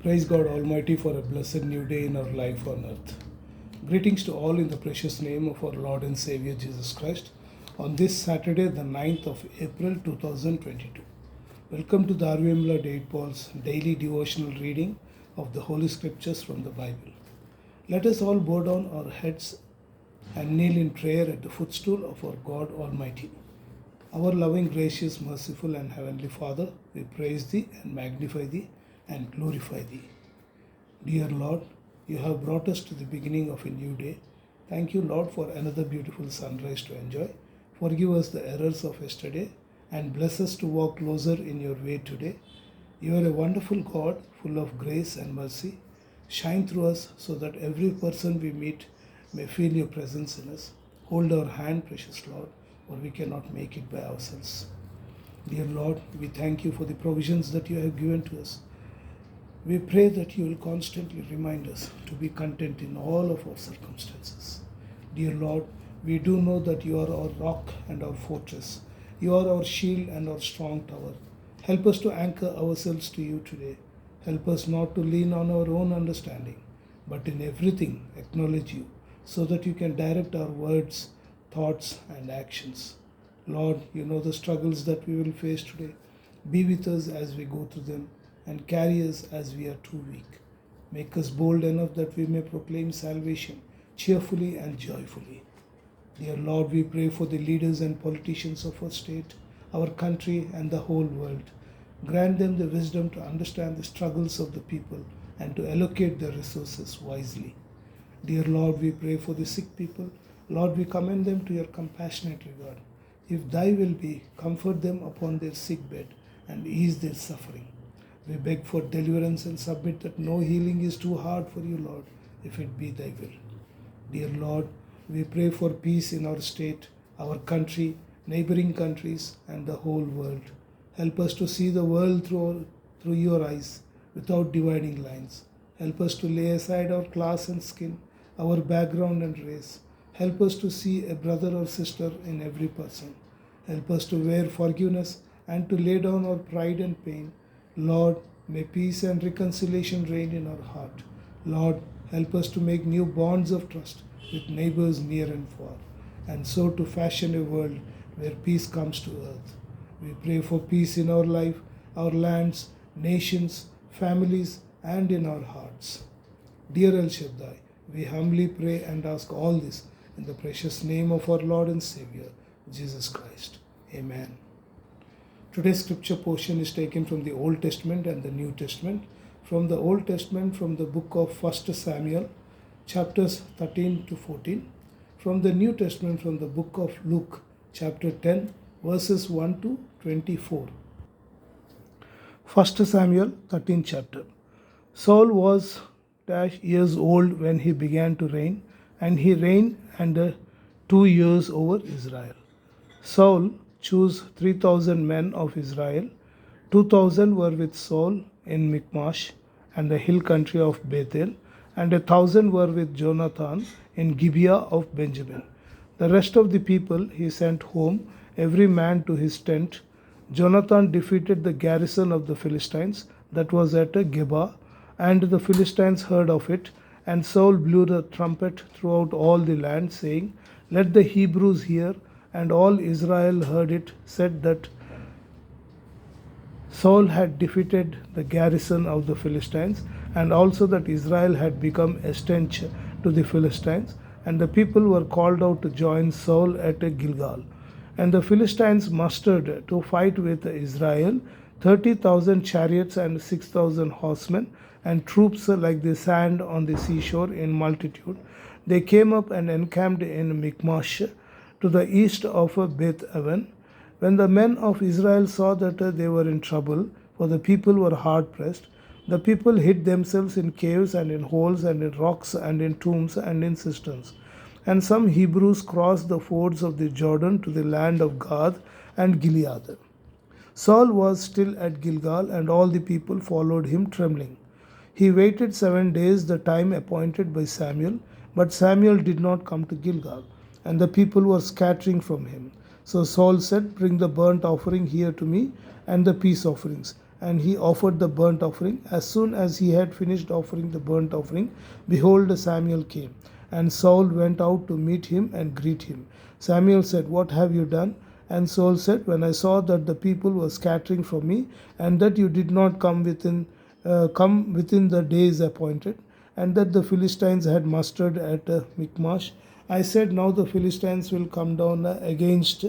Praise God Almighty for a blessed new day in our life on earth. Greetings to all in the precious name of our Lord and Savior Jesus Christ on this Saturday, the 9th of April 2022. Welcome to the RVMLA Date Paul's daily devotional reading of the Holy Scriptures from the Bible. Let us all bow down our heads and kneel in prayer at the footstool of our God Almighty. Our loving, gracious, merciful, and heavenly Father, we praise Thee and magnify Thee and glorify Thee. Dear Lord, You have brought us to the beginning of a new day. Thank You, Lord, for another beautiful sunrise to enjoy. Forgive us the errors of yesterday and bless us to walk closer in Your way today. You are a wonderful God, full of grace and mercy. Shine through us so that every person we meet may feel Your presence in us. Hold our hand, precious Lord, for we cannot make it by ourselves. Dear Lord, we thank You for the provisions that You have given to us. We pray that You will constantly remind us to be content in all of our circumstances. Dear Lord, we do know that You are our rock and our fortress. You are our shield and our strong tower. Help us to anchor ourselves to You today. Help us not to lean on our own understanding, but in everything acknowledge You, so that You can direct our words, thoughts, and actions. Lord, You know the struggles that we will face today. Be with us as we go through them and carry us as we are too weak. Make us bold enough that we may proclaim salvation cheerfully and joyfully. Dear Lord, we pray for the leaders and politicians of our state, our country, and the whole world. Grant them the wisdom to understand the struggles of the people and to allocate their resources wisely. Dear Lord, we pray for the sick people. Lord, we commend them to Your compassionate regard. If Thy will be, comfort them upon their sick bed and ease their suffering. We beg for deliverance and submit that no healing is too hard for You, Lord, if it be Thy will. Dear Lord, we pray for peace in our state, our country, neighboring countries, and the whole world. Help us to see the world through Your eyes, without dividing lines. Help us to lay aside our class and skin, our background and race. Help us to see a brother or sister in every person. Help us to wear forgiveness and to lay down our pride and pain. Lord, may peace and reconciliation reign in our heart. Lord, help us to make new bonds of trust with neighbors near and far, and so to fashion a world where peace comes to earth. We pray for peace in our life, our lands, nations, families, and in our hearts. Dear El Shaddai, we humbly pray and ask all this in the precious name of our Lord and Savior, Jesus Christ. Amen. Today's scripture portion is taken from the Old Testament and the New Testament. From the Old Testament, from the book of 1 Samuel, chapters 13 to 14. From the New Testament, from the book of Luke, chapter 10, verses 1 to 24. 1 Samuel, 13th chapter. Saul was years old when he began to reign, and he reigned under 2 years over Israel. Saul chose 3,000 men of Israel. 2,000 were with Saul in Michmash and the hill country of Bethel, and 1,000 were with Jonathan in Gibeah of Benjamin. The rest of the people he sent home, every man to his tent. Jonathan defeated the garrison of the Philistines that was at Geba, and the Philistines heard of it, and Saul blew the trumpet throughout all the land, saying, Let the Hebrews hear. And all Israel heard it, said that Saul had defeated the garrison of the Philistines, and also that Israel had become a stench to the Philistines. And the people were called out to join Saul at Gilgal. And the Philistines mustered to fight with Israel 30,000 chariots and 6,000 horsemen, and troops like the sand on the seashore in multitude. They came up and encamped in Michmash, to the east of Beth Aven. When the men of Israel saw that they were in trouble, for the people were hard pressed, the people hid themselves in caves and in holes and in rocks and in tombs and in cisterns. And some Hebrews crossed the fords of the Jordan to the land of Gad and Gilead. Saul was still at Gilgal, and all the people followed him trembling. He waited 7 days, the time appointed by Samuel, but Samuel did not come to Gilgal, and the people were scattering from him. So Saul said, Bring the burnt offering here to me, and the peace offerings. and he offered the burnt offering. As soon as he had finished offering the burnt offering, behold, Samuel came, and Saul went out to meet him and greet him. Samuel said, What have you done? And Saul said, When I saw that the people were scattering from me, and that you did not come within the days appointed, and that the Philistines had mustered at Michmash, I said, Now the Philistines will come down against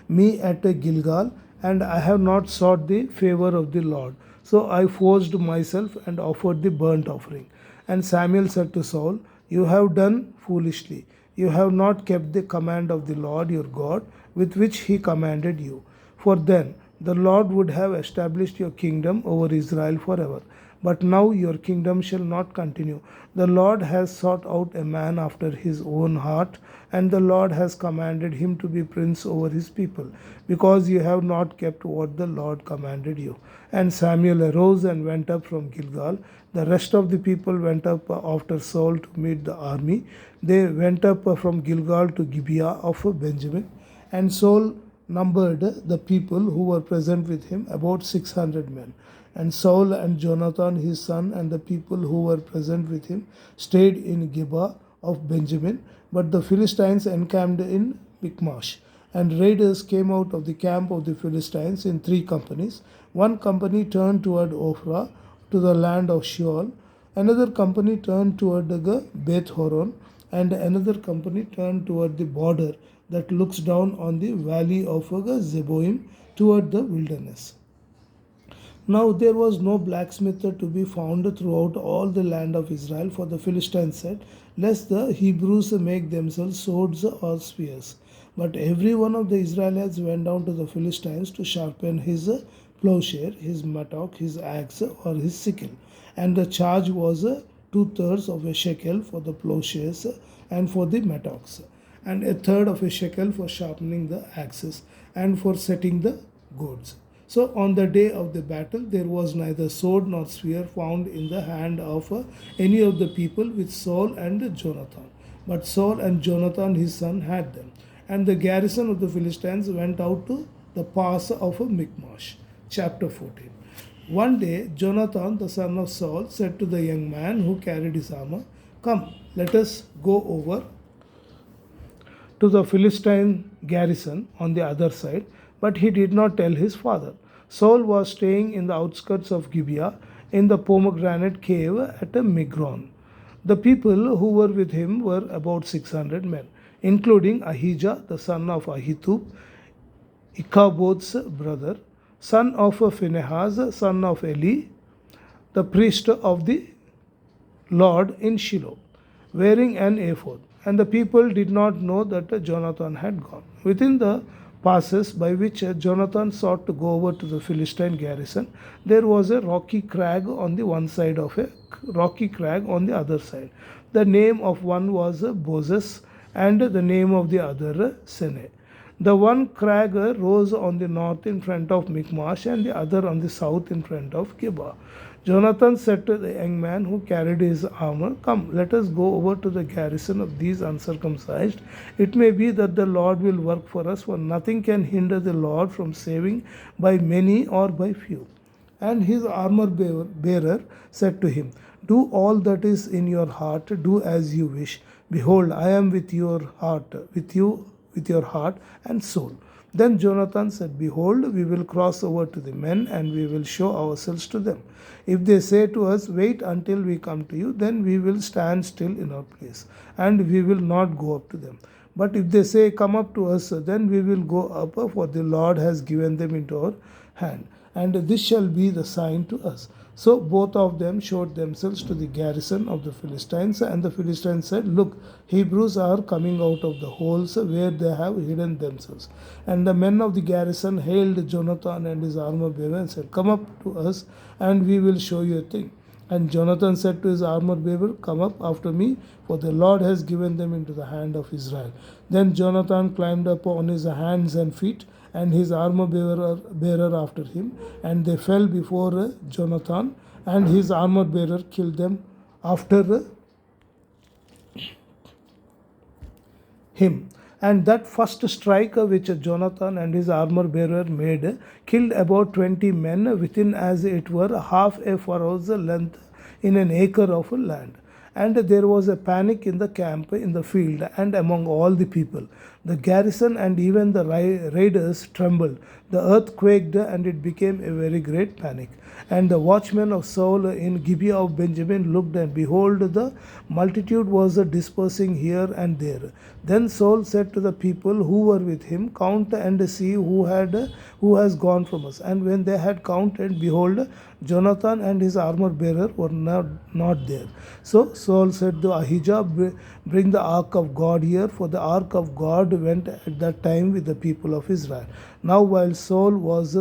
me at Gilgal, and I have not sought the favor of the Lord. So I forced myself and offered the burnt offering. And Samuel said to Saul, You have done foolishly. You have not kept the command of the Lord your God, with which he commanded you. For then the Lord would have established your kingdom over Israel forever. But now your kingdom shall not continue. The Lord has sought out a man after his own heart, and the Lord has commanded him to be prince over his people, because you have not kept what the Lord commanded you. And Samuel arose and went up from Gilgal. The rest of the people went up after Saul to meet the army. They went up from Gilgal to Gibeah of Benjamin, and Saul numbered the people who were present with him, about 600 men. And Saul and Jonathan his son and the people who were present with him stayed in Gibeah of Benjamin, but the Philistines encamped in Michmash. And raiders came out of the camp of the Philistines in 3 companies. One company turned toward Ophrah, to the land of Sheol. Another company turned toward the Beth Horon, and another company turned toward the border that looks down on the valley of Zeboim toward the wilderness. Now there was no blacksmith to be found throughout all the land of Israel, for the Philistines said, Lest the Hebrews make themselves swords or spears. But every one of the Israelites went down to the Philistines to sharpen his plowshare, his mattock, his axe, or his sickle. And the charge was 2/3 of a shekel for the plowshares and for the mattocks, and 1/3 of a shekel for sharpening the axes and for setting the goads. So on the day of the battle, there was neither sword nor spear found in the hand of any of the people with Saul and Jonathan. But Saul and Jonathan his son had them. And the garrison of the Philistines went out to the pass of Michmash. Chapter 14. One day Jonathan the son of Saul said to the young man who carried his armor, Come, let us go over to the Philistine garrison on the other side. But he did not tell his father. Saul was staying in the outskirts of Gibeah in the pomegranate cave at Migron. The people who were with him were about 600 men, including Ahijah the son of Ahitub, Ichabod's brother, son of Phinehas, son of Eli, the priest of the Lord in Shiloh, wearing an ephod. And the people did not know that Jonathan had gone. Within the passes by which Jonathan sought to go over to the Philistine garrison, there was a rocky crag on the one side of a rocky crag on the other side. The name of one was Bozez, and the name of the other Sene. The one crag rose on the north in front of Michmash, and the other on the south in front of Gibeah. Jonathan said to the young man who carried his armor, Come, let us go over to the garrison of these uncircumcised. It may be that the Lord will work for us, for nothing can hinder the Lord from saving by many or by few. And his armor bearer said to him, Do all that is in your heart, do as you wish. Behold, I am with your heart, with you, with your heart and soul. Then Jonathan said, Behold, we will cross over to the men, and we will show ourselves to them. If they say to us, Wait until we come to you, then we will stand still in our place, and we will not go up to them. But if they say, Come up to us, then we will go up, for the Lord has given them into our hand. And this shall be the sign to us. So both of them showed themselves to the garrison of the Philistines, and the Philistines said, Look, Hebrews are coming out of the holes where they have hidden themselves. And the men of the garrison hailed Jonathan and his armor bearer and said, Come up to us, and we will show you a thing. And Jonathan said to his armor bearer, Come up after me, for the Lord has given them into the hand of Israel. Then Jonathan climbed up on his hands and feet, and his armor bearer after him, and they fell before Jonathan, and his armor bearer killed them after him. And that first strike which Jonathan and his armor bearer made killed about 20 men within as it were half a furrow's length in an acre of land. And there was a panic in the camp, in the field, and among all the people. The garrison and even the raiders trembled. The earth quaked, and it became a very great panic. And the watchmen of Saul in Gibeah of Benjamin looked, and behold, the multitude was dispersing here and there. Then Saul said to the people who were with him, count and see who has gone from us. And when they had counted, behold, Jonathan and his armor bearer were not there. So Saul said to Ahijah, bring the ark of God here, for the ark of God went at that time with the people of Israel. Now while Saul was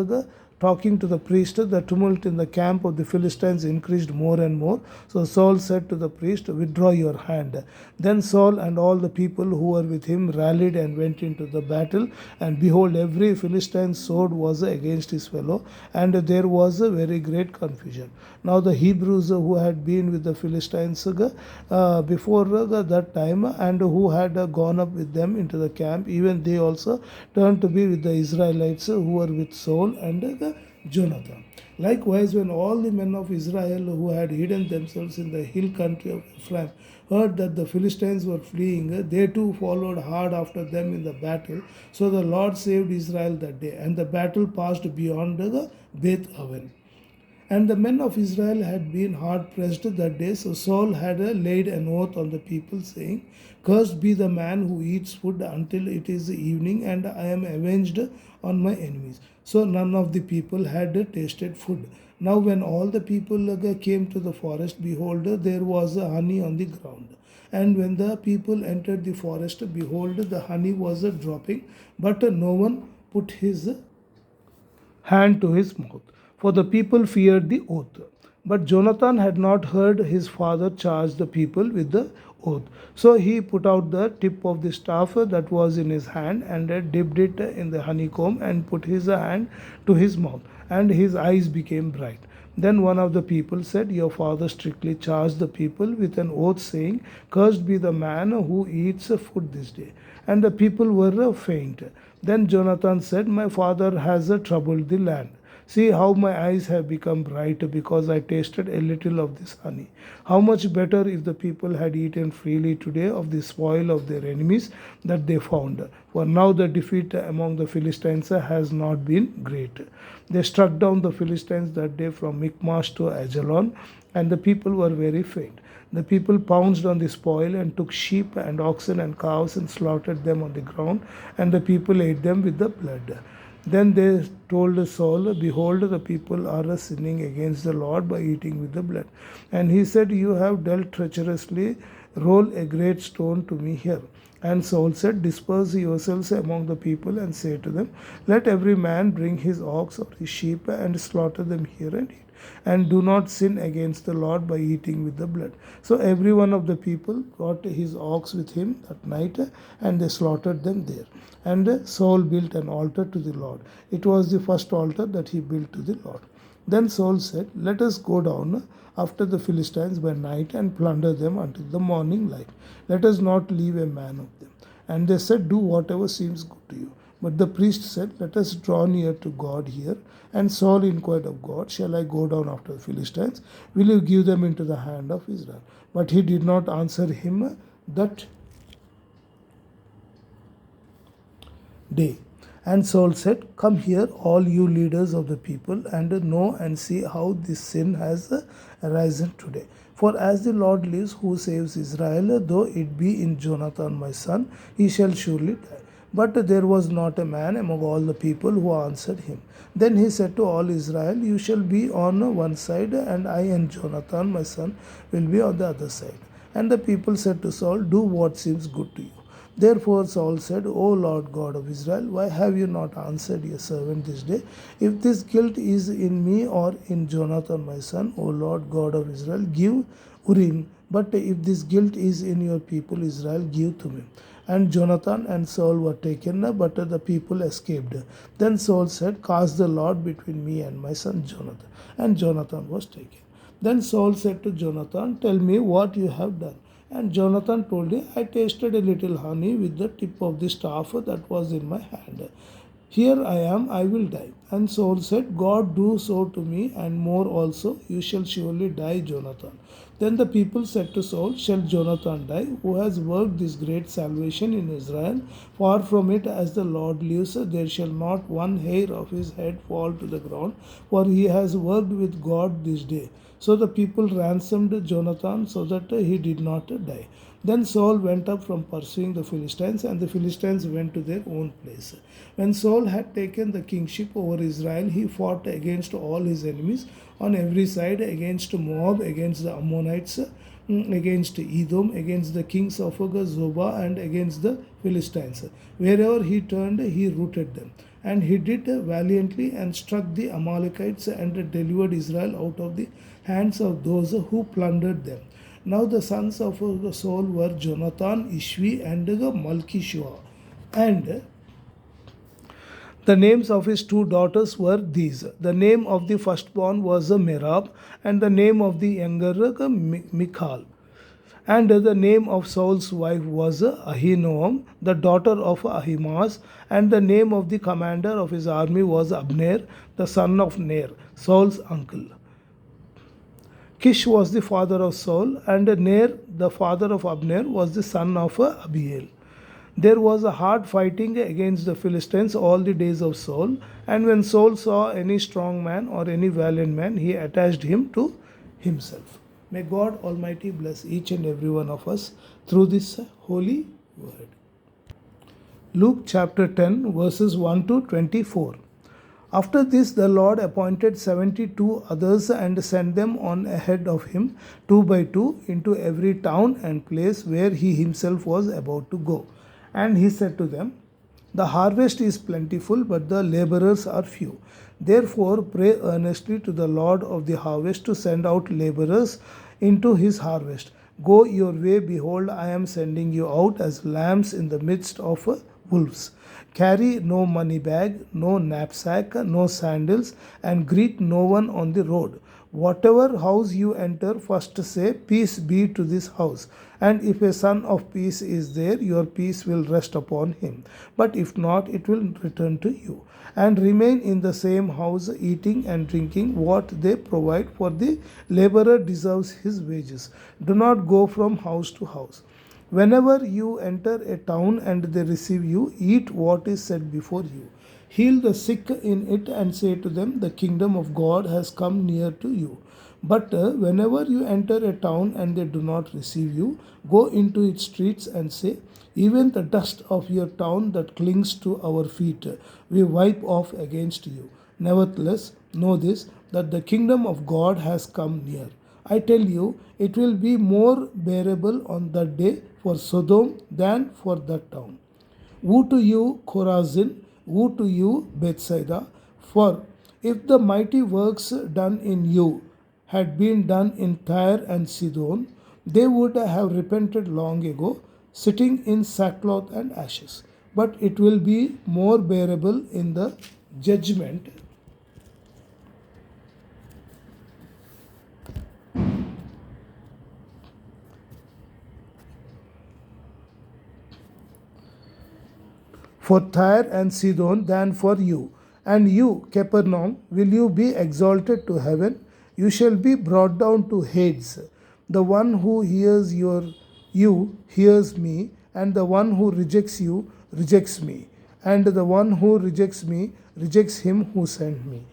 talking to the priest, the tumult in the camp of the Philistines increased more and more. So Saul said to the priest, withdraw your hand. Then Saul and all the people who were with him rallied and went into the battle. And behold, every Philistine's sword was against his fellow, and there was a very great confusion. Now the Hebrews who had been with the Philistines before that time, and who had gone up with them into the camp, even they also turned to be with the Israelites who were with Saul and Jonathan. Likewise, when all the men of Israel who had hidden themselves in the hill country of Ephraim heard that the Philistines were fleeing, they too followed hard after them in the battle. So the Lord saved Israel that day, and the battle passed beyond the Beth Aven. And the men of Israel had been hard pressed that day, so Saul had laid an oath on the people, saying, cursed be the man who eats food until it is evening, and I am avenged on my enemies. So none of the people had tasted food. Now when all the people came to the forest, behold, there was honey on the ground. And when the people entered the forest, behold, the honey was dropping, but no one put his hand to his mouth, for the people feared the oath. But Jonathan had not heard his father charge the people with the oath. So he put out the tip of the staff that was in his hand, and dipped it in the honeycomb, and put his hand to his mouth, and his eyes became bright. Then one of the people said, your father strictly charged the people with an oath, saying, cursed be the man who eats food this day. And the people were faint. Then Jonathan said, my father has troubled the land. See how my eyes have become bright, because I tasted a little of this honey. How much better if the people had eaten freely today of the spoil of their enemies that they found. For now the defeat among the Philistines has not been great. They struck down the Philistines that day from Michmash to Ajalon, and the people were very faint. The people pounced on the spoil, and took sheep and oxen and cows, and slaughtered them on the ground, and the people ate them with the blood. Then they told Saul, behold, the people are sinning against the Lord by eating with the blood. And he said, you have dealt treacherously, roll a great stone to me here. And Saul said, disperse yourselves among the people, and say to them, let every man bring his ox or his sheep, and slaughter them here and eat. And do not sin against the Lord by eating with the blood. So every one of the people brought his ox with him that night, and they slaughtered them there. And Saul built an altar to the Lord. It was the first altar that he built to the Lord. Then Saul said, let us go down after the Philistines by night, and plunder them until the morning light. Let us not leave a man of them. And they said, do whatever seems good to you. But the priest said, let us draw near to God here. And Saul inquired of God, shall I go down after the Philistines? Will you give them into the hand of Israel? But he did not answer him that day. And Saul said, come here, all you leaders of the people, and know and see how this sin has arisen today. For as the Lord lives, who saves Israel, though it be in Jonathan my son, he shall surely die. But there was not a man among all the people who answered him. Then he said to all Israel, you shall be on one side, and I and Jonathan my son will be on the other side. And the people said to Saul, do what seems good to you. Therefore Saul said, O Lord God of Israel, why have you not answered your servant this day? If this guilt is in me or in Jonathan my son, O Lord God of Israel, give Urim. But if this guilt is in your people Israel, give to me. And Jonathan and Saul were taken, but the people escaped. Then Saul said, cast the lot between me and my son Jonathan. And Jonathan was taken. Then Saul said to Jonathan, tell me what you have done. And Jonathan told him, I tasted a little honey with the tip of the staff that was in my hand. Here I am, I will die. And Saul said, God do so to me, and more also, you shall surely die, Jonathan. Then the people said to Saul, shall Jonathan die, who has worked this great salvation in Israel? Far from it, as the Lord lives, there shall not one hair of his head fall to the ground, for he has worked with God this day. So the people ransomed Jonathan so that he did not die. Then Saul went up from pursuing the Philistines, and the Philistines went to their own place. When Saul had taken the kingship over Israel, he fought against all his enemies on every side, against Moab, against the Ammonites, against Edom, against the kings of Zobah, and against the Philistines. Wherever he turned, he routed them. And he did valiantly and struck the Amalekites and delivered Israel out of the hands of those who plundered them. Now the sons of Saul were Jonathan, Ishvi, and Malchishua. And the names of his two daughters were these. The name of the firstborn was Merab, and the name of the younger Michal. And the name of Saul's wife was Ahinoam, the daughter of Ahimaaz, and the name of the commander of his army was Abner, the son of Ner, Saul's uncle. Kish was the father of Saul, and Ner, the father of Abner, was the son of Abiel. There was a hard fighting against the Philistines all the days of Saul, and when Saul saw any strong man or any valiant man, he attached him to himself. May God Almighty bless each and every one of us through this holy word. Luke chapter 10, verses 1 to 24. After this, the Lord appointed 72 others and sent them on ahead of him, two by two, into every town and place where he himself was about to go. And he said to them, the harvest is plentiful, but the laborers are few. Therefore, pray earnestly to the Lord of the harvest to send out laborers into his harvest. Go your way, behold, I am sending you out as lambs in the midst of wolves. Carry no money bag, no knapsack, no sandals, and greet no one on the road. Whatever house you enter, first say, peace be to this house. And if a son of peace is there, your peace will rest upon him. But if not, it will return to you. And remain in the same house, eating and drinking what they provide, for the laborer deserves his wages. Do not go from house to house. Whenever you enter a town and they receive you, eat what is set before you. Heal the sick in it and say to them, the kingdom of God has come near to you. But whenever you enter a town and they do not receive you, go into its streets and say, even the dust of your town that clings to our feet, we wipe off against you. Nevertheless, know this, that the kingdom of God has come near. I tell you, it will be more bearable on that day for Sodom than for that town. Woe to you, Chorazin! Woe to you, Bethsaida! For if the mighty works done in you had been done in Tyre and Sidon, they would have repented long ago, sitting in sackcloth and ashes. But it will be more bearable in the judgment. For Tyre and Sidon than for you. And you, Capernaum, will you be exalted to heaven? You shall be brought down to Hades. The one who hears you hears me, and the one who rejects you rejects me, and the one who rejects me rejects him who sent me.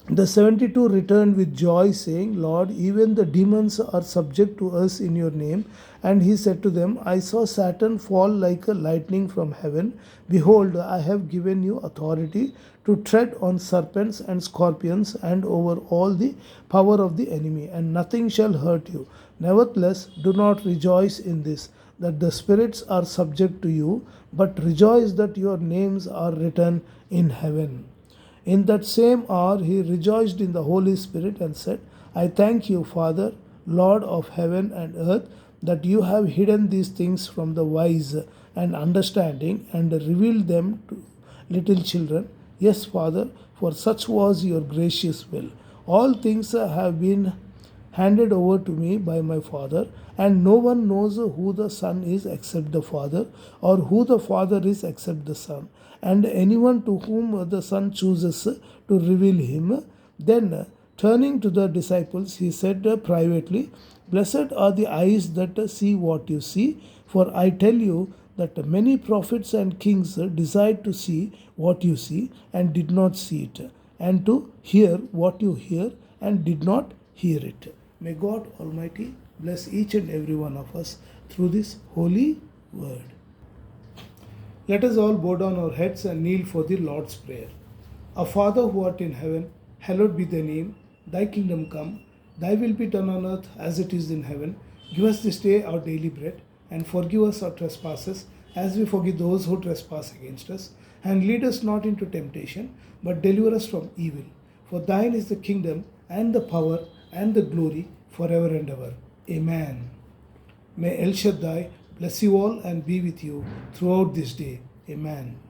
The 72 returned with joy, saying, Lord, even the demons are subject to us in your name. And he said to them, I saw Satan fall like a lightning from heaven. Behold, I have given you authority to tread on serpents and scorpions and over all the power of the enemy, and nothing shall hurt you. Nevertheless, do not rejoice in this, that the spirits are subject to you, but rejoice that your names are written in heaven. In that same hour he rejoiced in the Holy Spirit and said, I thank you, Father, Lord of heaven and earth, that you have hidden these things from the wise and understanding and revealed them to little children. Yes, Father, for such was your gracious will. All things have been handed over to me by my Father, and no one knows who the Son is except the Father, or who the Father is except the Son, and anyone to whom the Son chooses to reveal him. Then, turning to the disciples, he said privately, Blessed are the eyes that see what you see, for I tell you that many prophets and kings desired to see what you see and did not see it, and to hear what you hear and did not hear it. May God Almighty bless each and every one of us through this holy word. Let us all bow down our heads and kneel for the Lord's Prayer. Our Father who art in heaven, hallowed be thy name. Thy kingdom come, thy will be done on earth as it is in heaven. Give us this day our daily bread, and forgive us our trespasses as we forgive those who trespass against us. And lead us not into temptation, but deliver us from evil. For thine is the kingdom, and the power, and the glory, forever and ever. Amen. May El Shaddai bless you all and be with you throughout this day. Amen.